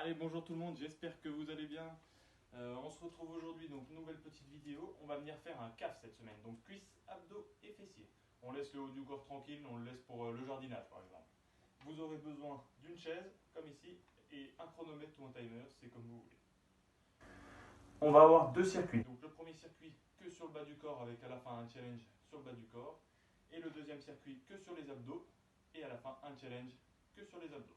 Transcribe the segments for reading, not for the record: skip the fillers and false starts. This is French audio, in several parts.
Allez, bonjour tout le monde, j'espère que vous allez bien. On se retrouve aujourd'hui, donc nouvelle petite vidéo. On va venir faire un CAF cette semaine, donc cuisses, abdos et fessiers. On laisse le haut du corps tranquille, on le laisse pour le jardinage par exemple. Vous aurez besoin d'une chaise, comme ici, et un chronomètre ou un timer, c'est comme vous voulez. On va avoir deux circuits. Donc le premier circuit que sur le bas du corps avec à la fin un challenge sur le bas du corps. Et le deuxième circuit que sur les abdos et à la fin un challenge que sur les abdos.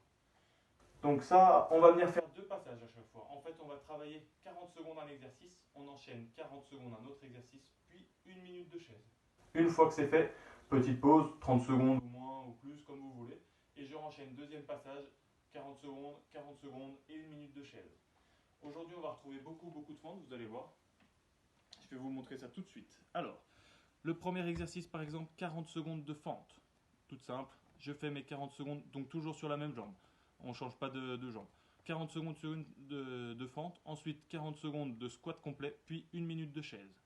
Donc ça, on va venir faire deux passages à chaque fois. En fait, on va travailler 40 secondes un exercice, on enchaîne 40 secondes un autre exercice, puis une minute de chaise. Une fois que c'est fait, petite pause, 30 secondes ou moins ou plus, comme vous voulez. Et je renchaîne deuxième passage, 40 secondes et une minute de chaise. Aujourd'hui, on va retrouver beaucoup de fentes, vous allez voir. Je vais vous montrer ça tout de suite. Alors, le premier exercice, par exemple, 40 secondes de fente. Toute simple, je fais mes 40 secondes, donc toujours sur la même jambe. On ne change pas de jambe. 40 secondes sur une de fente, ensuite 40 secondes de squat complet, puis une minute de chaise.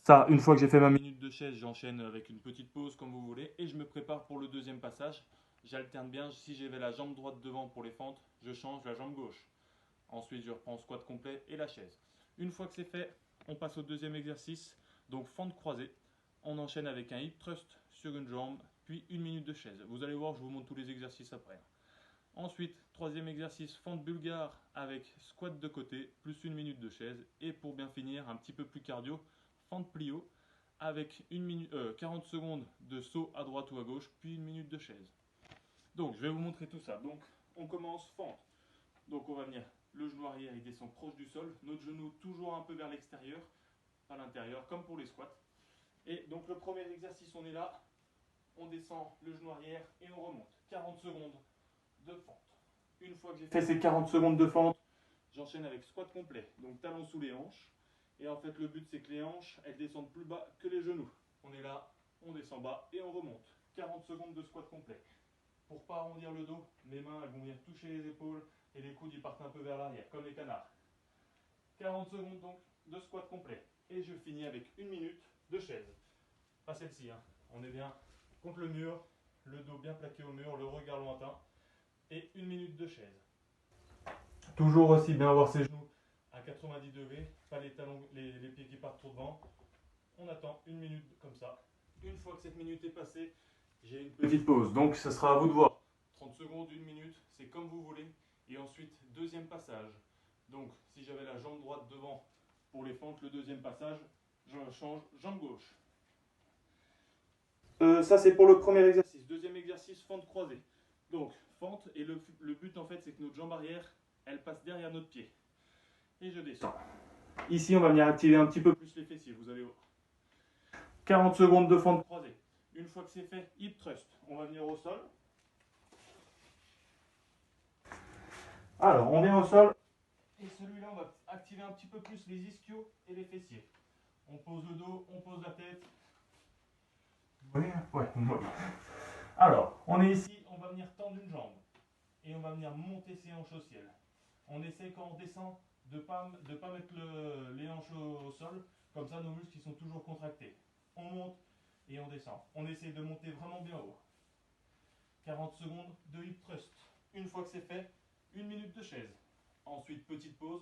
Ça, une fois que j'ai fait ma minute de chaise, j'enchaîne avec une petite pause comme vous voulez, et je me prépare pour le deuxième passage. J'alterne bien, si j'avais la jambe droite devant pour les fentes, je change la jambe gauche. Ensuite, je reprends squat complet et la chaise. Une fois que c'est fait, on passe au deuxième exercice, donc fente croisée. On enchaîne avec un hip thrust sur une jambe, puis une minute de chaise. Vous allez voir, je vous montre tous les exercices après. Ensuite, troisième exercice, fente bulgare avec squat de côté, plus une minute de chaise. Et pour bien finir, un petit peu plus cardio, fente plio avec 40 secondes de saut à droite ou à gauche, puis une minute de chaise. Donc, je vais vous montrer tout ça. Donc, on commence fente. Donc, on va venir, le genou arrière, il descend proche du sol. Notre genou toujours un peu vers l'extérieur, pas l'intérieur, comme pour les squats. Et donc, le premier exercice, on est là. On descend le genou arrière et on remonte. 40 secondes de fente. Une fois que j'ai fait ces 40 secondes de fente, j'enchaîne avec squat complet. Donc talons sous les hanches. Et en fait, le but, c'est que les hanches, elles descendent plus bas que les genoux. On est là, on descend bas et on remonte. 40 secondes de squat complet. Pour ne pas arrondir le dos, mes mains, elles vont venir toucher les épaules et les coudes, ils partent un peu vers l'arrière, comme les canards. 40 secondes donc de squat complet. Et je finis avec une minute de chaise. Pas celle-ci, hein. On est bien contre le mur, le dos bien plaqué au mur, le regard lointain. Et une minute de chaise. Toujours aussi bien avoir ses genoux à 90 degrés, pas les talons, les pieds qui partent trop devant. On attend une minute comme ça. Une fois que cette minute est passée, j'ai une petite pause. Donc ce sera à vous de voir. 30 secondes, une minute, c'est comme vous voulez. Et ensuite, deuxième passage. Donc si j'avais la jambe droite devant pour les fentes, le deuxième passage, je change jambe gauche. Ça c'est pour le premier exercice. Deuxième exercice, fente croisée. Donc fente, et le but en fait c'est que notre jambe arrière, elle passe derrière notre pied. Et je descends. Ici on va venir activer un petit peu plus les fessiers, vous allez voir. 40 secondes de fente croisée. Une fois que c'est fait, hip thrust. On va venir au sol. Alors on vient au sol. Et celui-là on va activer un petit peu plus les ischios et les fessiers. On pose le dos, on pose la tête. Vous voyez? Ouais. Alors, on est ici, on va venir tendre une jambe. Et on va venir monter ses hanches au ciel. On essaie quand on descend de ne pas mettre les hanches au sol, comme ça nos muscles ils sont toujours contractés. On monte et on descend. On essaie de monter vraiment bien haut. 40 secondes de hip thrust. Une fois que c'est fait, une minute de chaise. Ensuite, petite pause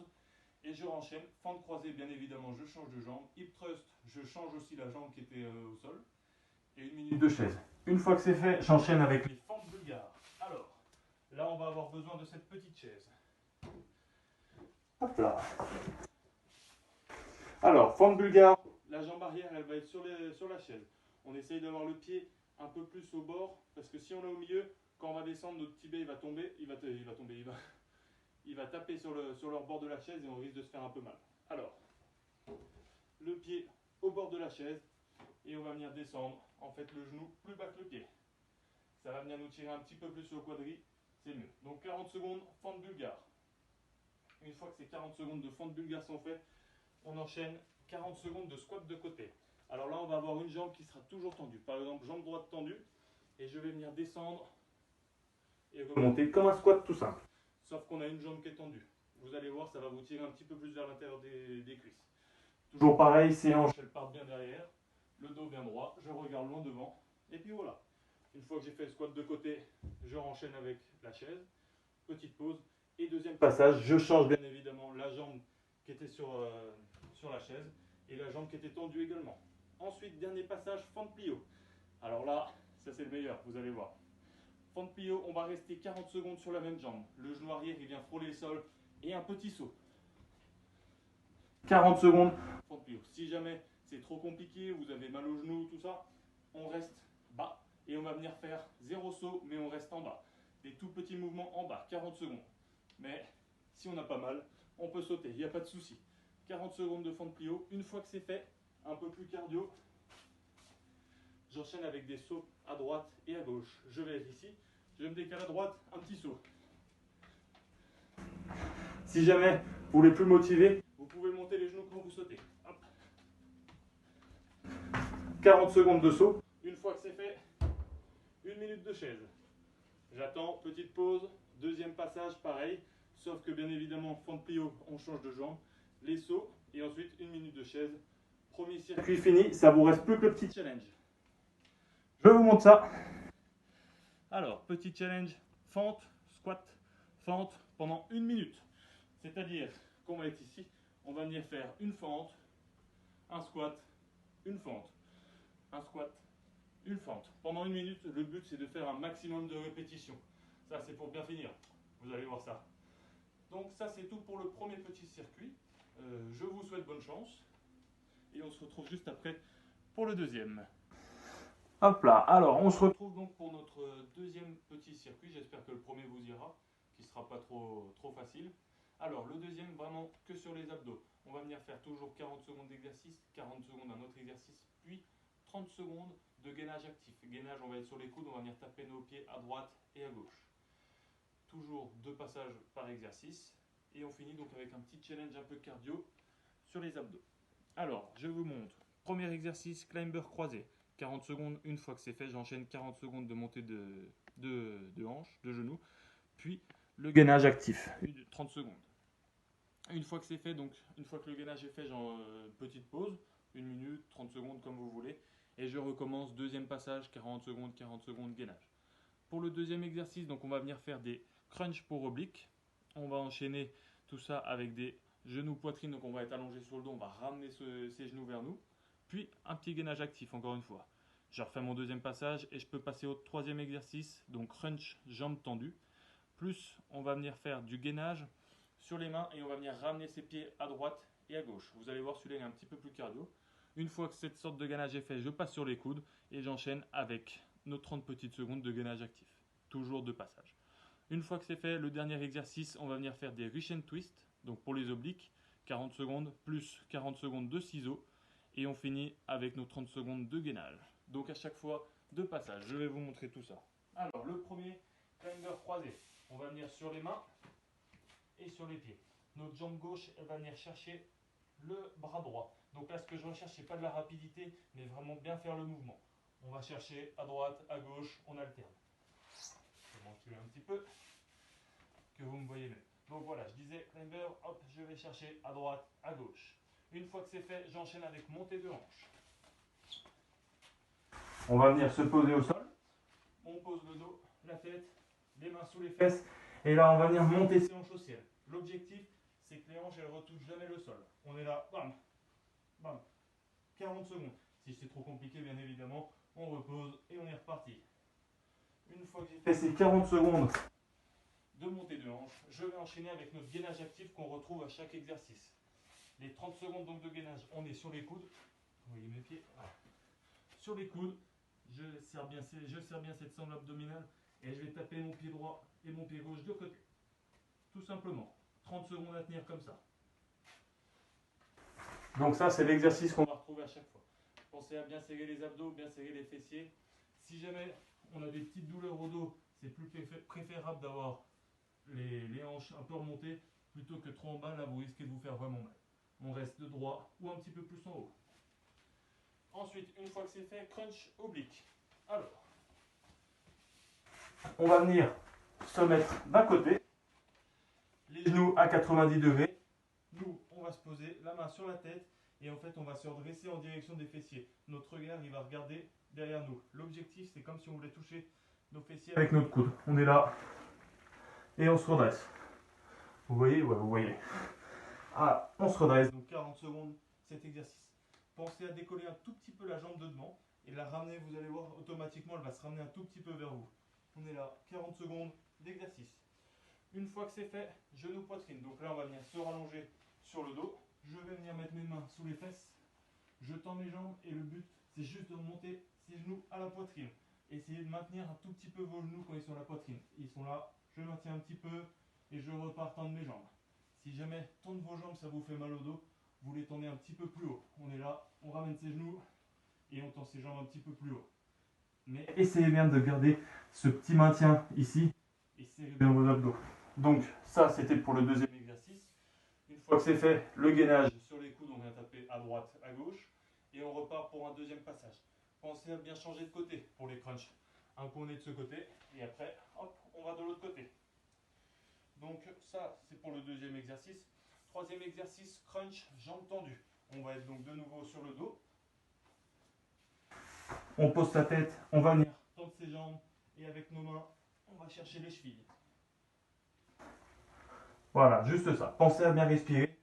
et je renchaîne. Fente croisée, bien évidemment, je change de jambe. Hip thrust, je change aussi la jambe qui était au sol. Et une minute de chaise. Une fois que c'est fait, j'enchaîne avec les fentes bulgares. Alors, là, on va avoir besoin de cette petite chaise. Hop là. Alors, fente bulgare, la jambe arrière, elle va être sur la chaise. On essaye d'avoir le pied un peu plus au bord, parce que si on est au milieu, quand on va descendre, notre tibia il va tomber, il va taper sur le bord de la chaise et on risque de se faire un peu mal. Alors, le pied au bord de la chaise, et on va venir descendre, en fait, le genou plus bas que le pied. Ça va venir nous tirer un petit peu plus sur le quadri, c'est mieux. Donc 40 secondes, fente bulgare. Une fois que ces 40 secondes de fente bulgare sont faites, on enchaîne 40 secondes de squat de côté. Alors là, on va avoir une jambe qui sera toujours tendue. Par exemple, jambe droite tendue, et je vais venir descendre et remonter comme un squat tout simple. Sauf qu'on a une jambe qui est tendue. Vous allez voir, ça va vous tirer un petit peu plus vers l'intérieur des cuisses. Toujours pareil, ces hanches, elles partent bien derrière, le dos bien droit, je regarde loin devant, et puis voilà. Une fois que j'ai fait le squat de côté, je renchaîne avec la chaise, petite pause, Et deuxième passage, je change bien évidemment la jambe qui était sur la chaise et la jambe qui était tendue également. Ensuite, dernier passage, fente plio. Alors là, ça c'est le meilleur, vous allez voir. Fente plio, on va rester 40 secondes sur la même jambe. Le genou arrière, il vient frôler le sol et un petit saut. 40 secondes, fente plio. Si jamais c'est trop compliqué, vous avez mal au genou, tout ça, on reste bas et on va venir faire 0 saut, mais on reste en bas. Des tout petits mouvements en bas, 40 secondes. Mais si on n'a pas mal, on peut sauter, il n'y a pas de souci. 40 secondes de fente plio. Une fois que c'est fait, un peu plus cardio, j'enchaîne avec des sauts à droite et à gauche. Je vais être ici, je me décale à droite, un petit saut. Si jamais vous voulez plus motiver, vous pouvez monter les genoux quand vous sautez. Hop. 40 secondes de saut. Une fois que c'est fait, 1 minute de chaise. J'attends, petite pause, deuxième passage, pareil. Sauf que bien évidemment, fente plio, on change de jambe. Les sauts et ensuite 1 minute de chaise. Premier circuit fini, ça vous reste plus que le petit challenge. Je vous montre ça. Alors, petit challenge, fente, squat, fente pendant 1 minute. C'est-à-dire qu'on va être ici, on va venir faire une fente, un squat, une fente, un squat, une fente. Pendant 1 minute, le but c'est de faire un maximum de répétitions. Ça c'est pour bien finir, vous allez voir ça. Donc ça c'est tout pour le premier petit circuit. Je vous souhaite bonne chance et on se retrouve juste après pour le deuxième. Hop là, alors on se retrouve donc pour notre deuxième petit circuit. J'espère que le premier vous ira, qui ne sera pas trop facile. Alors le deuxième vraiment que sur les abdos. On va venir faire toujours 40 secondes d'exercice, 40 secondes un autre exercice, puis 30 secondes de gainage actif. Gainage, on va être sur les coudes, on va venir taper nos pieds à droite et à gauche. Toujours 2 passages par exercice. Et on finit donc avec un petit challenge un peu cardio sur les abdos. Alors, je vous montre. Premier exercice, climber croisé. 40 secondes, une fois que c'est fait, j'enchaîne 40 secondes de montée de hanche, de genou. Puis le gainage actif, 30 secondes. Une fois que c'est fait, donc une fois que le gainage est fait, petite pause, 1 minute, 30 secondes comme vous voulez. Et je recommence, deuxième passage, 40 secondes, gainage. Pour le deuxième exercice, donc on va venir faire des crunch pour obliques. On va enchaîner tout ça avec des genoux poitrine, donc on va être allongé sur le dos, on va ramener ses genoux vers nous. Puis un petit gainage actif, encore une fois. Je refais mon deuxième passage et je peux passer au troisième exercice, donc crunch, jambes tendues. Plus on va venir faire du gainage sur les mains et on va venir ramener ses pieds à droite et à gauche. Vous allez voir, celui-là il est un petit peu plus cardio. Une fois que cette sorte de gainage est fait, je passe sur les coudes et j'enchaîne avec nos 30 petites secondes de gainage actif. Toujours 2 passages. Une fois que c'est fait, le dernier exercice, on va venir faire des reach and twist. Donc pour les obliques, 40 secondes plus 40 secondes de ciseaux. Et on finit avec nos 30 secondes de gainage. Donc à chaque fois, 2 passages. Je vais vous montrer tout ça. Alors le premier, climber croisé. On va venir sur les mains et sur les pieds. Notre jambe gauche, elle va venir chercher le bras droit. Donc là, ce que je recherche, c'est pas de la rapidité, mais vraiment bien faire le mouvement. On va chercher à droite, à gauche, on alterne. Je vais m'enculer un petit peu, que vous me voyez mieux. Donc voilà, je disais climber, hop, je vais chercher à droite, à gauche. Une fois que c'est fait, j'enchaîne avec montée de hanche. On va venir se poser au sol. On pose le dos, la tête, les mains sous les fesses. Et là, on va venir monter ses hanches au ciel. L'objectif, c'est que les hanches, elles ne retouchent jamais le sol. On est là, bam, bam. 40 secondes. Si c'est trop compliqué, bien évidemment, on repose et on est reparti. Une fois que j'ai fait ces 40 secondes de montée de hanche, je vais enchaîner avec notre gainage actif qu'on retrouve à chaque exercice. Les 30 secondes donc de gainage, on est sur les coudes. Vous voyez mes pieds. Voilà. Sur les coudes, je serre bien cette sangle abdominale et je vais taper mon pied droit et mon pied gauche de côté. Tout simplement. 30 secondes à tenir comme ça. Donc ça, c'est l'exercice qu'on va retrouver à chaque fois. Pensez à bien serrer les abdos, bien serrer les fessiers. Si jamais on a des petites douleurs au dos, c'est plus préférable d'avoir les hanches un peu remontées plutôt que trop en bas. Là, vous risquez de vous faire vraiment mal. On reste de droit ou un petit peu plus en haut. Ensuite, une fois que c'est fait, crunch oblique. Alors, on va venir se mettre d'un côté, les genoux à 90 degrés. Nous, on va se poser la main sur la tête et en fait, on va se redresser en direction des fessiers. Notre regard, il va regarder derrière nous. L'objectif, c'est comme si on voulait toucher nos fessiers avec notre coude. On est là et on se redresse. Vous voyez? Ouais, vous voyez. Ah, on se redresse. Donc 40 secondes, cet exercice. Pensez à décoller un tout petit peu la jambe de devant et la ramener, vous allez voir, automatiquement, elle va se ramener un tout petit peu vers vous. On est là, 40 secondes d'exercice. Une fois que c'est fait, genou poitrine. Donc là, on va venir se rallonger sur le dos. Je vais venir mettre mes mains sous les fesses. Je tends mes jambes et le but, c'est juste de monter ses genoux à la poitrine. Essayez de maintenir un tout petit peu vos genoux quand ils sont à la poitrine. Ils sont là, je maintiens un petit peu et je repars tendre mes jambes. Si jamais tendre vos jambes, ça vous fait mal au dos, vous les tendez un petit peu plus haut. On est là, on ramène ses genoux et on tend ses jambes un petit peu plus haut. Mais essayez bien de garder ce petit maintien ici et serrez bien vos abdos. Donc ça, c'était pour le deuxième exercice. Une fois que c'est fait, le gainage sur les coudes, on vient taper à droite, à gauche et on repart pour un deuxième passage. Pensez à bien changer de côté pour les crunchs. Un coup on est de ce côté et après, hop, on va de l'autre côté. Donc ça, c'est pour le deuxième exercice. Troisième exercice, crunch, jambes tendues. On va être donc de nouveau sur le dos. On pose sa tête, on va venir tendre ses jambes et avec nos mains, on va chercher les chevilles. Voilà, juste ça. Pensez à bien respirer.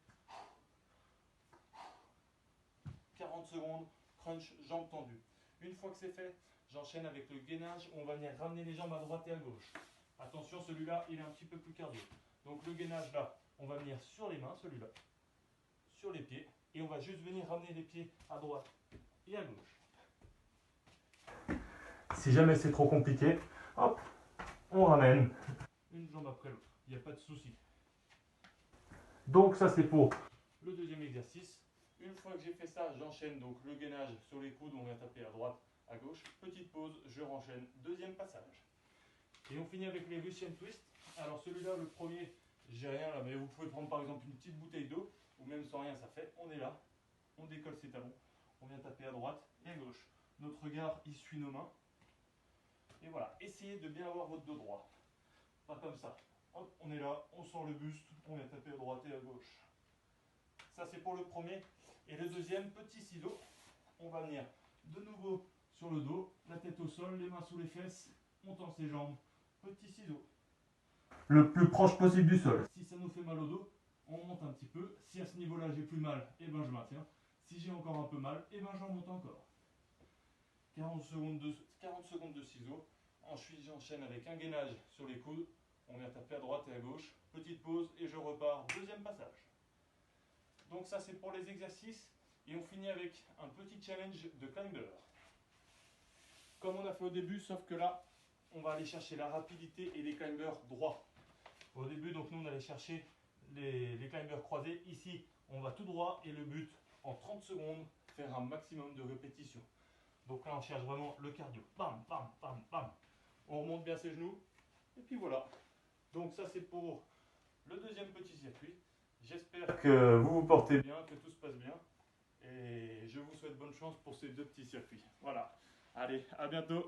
40 secondes, crunch, jambes tendues. Une fois que c'est fait, j'enchaîne avec le gainage. On va venir ramener les jambes à droite et à gauche. Attention, celui-là, il est un petit peu plus cardio. Donc le gainage là, on va venir sur les mains, celui-là, sur les pieds. Et on va juste venir ramener les pieds à droite et à gauche. Si jamais c'est trop compliqué, hop, on ramène une jambe après l'autre. Il n'y a pas de souci. Donc ça c'est pour le deuxième exercice. Une fois que j'ai fait ça, j'enchaîne donc le gainage sur les coudes, on vient taper à droite, à gauche. Petite pause, je renchaîne, deuxième passage. Et on finit avec les Russian Twist. Alors celui-là, le premier, j'ai rien là, mais vous pouvez prendre par exemple une petite bouteille d'eau, ou même sans rien, ça fait. On est là, on décolle ses talons, on vient taper à droite et à gauche. Notre regard, il suit nos mains. Et voilà, essayez de bien avoir votre dos droit. Pas comme ça. Hop, on est là, on sort le buste, on vient taper à droite et à gauche. Ça c'est pour le premier. Et le deuxième, petit ciseau. On va venir de nouveau sur le dos, la tête au sol, les mains sous les fesses, on tend ses jambes. Petit ciseau. Le plus proche possible du sol. Si ça nous fait mal au dos, on monte un petit peu. Si à ce niveau-là j'ai plus mal, et ben je maintiens. Si j'ai encore un peu mal, et ben j'en monte encore. 40 secondes de ciseaux. Ensuite j'enchaîne avec un gainage sur les coudes. On vient taper à droite et à gauche. Petite pause et je repars. Deuxième passage. Donc ça c'est pour les exercices. Et on finit avec un petit challenge de climber. Comme on a fait au début, sauf que là, on va aller chercher la rapidité et les climbers droits. Au début, donc nous on allait chercher les climbers croisés. Ici, on va tout droit et le but, en 30 secondes, faire un maximum de répétitions. Donc là, on cherche vraiment le cardio. Bam, bam, bam, bam. On remonte bien ses genoux. Et puis voilà. Donc ça, c'est pour le deuxième petit circuit. J'espère que vous vous portez bien, que tout se passe bien. Et je vous souhaite bonne chance pour ces deux petits circuits. Voilà. Allez, à bientôt.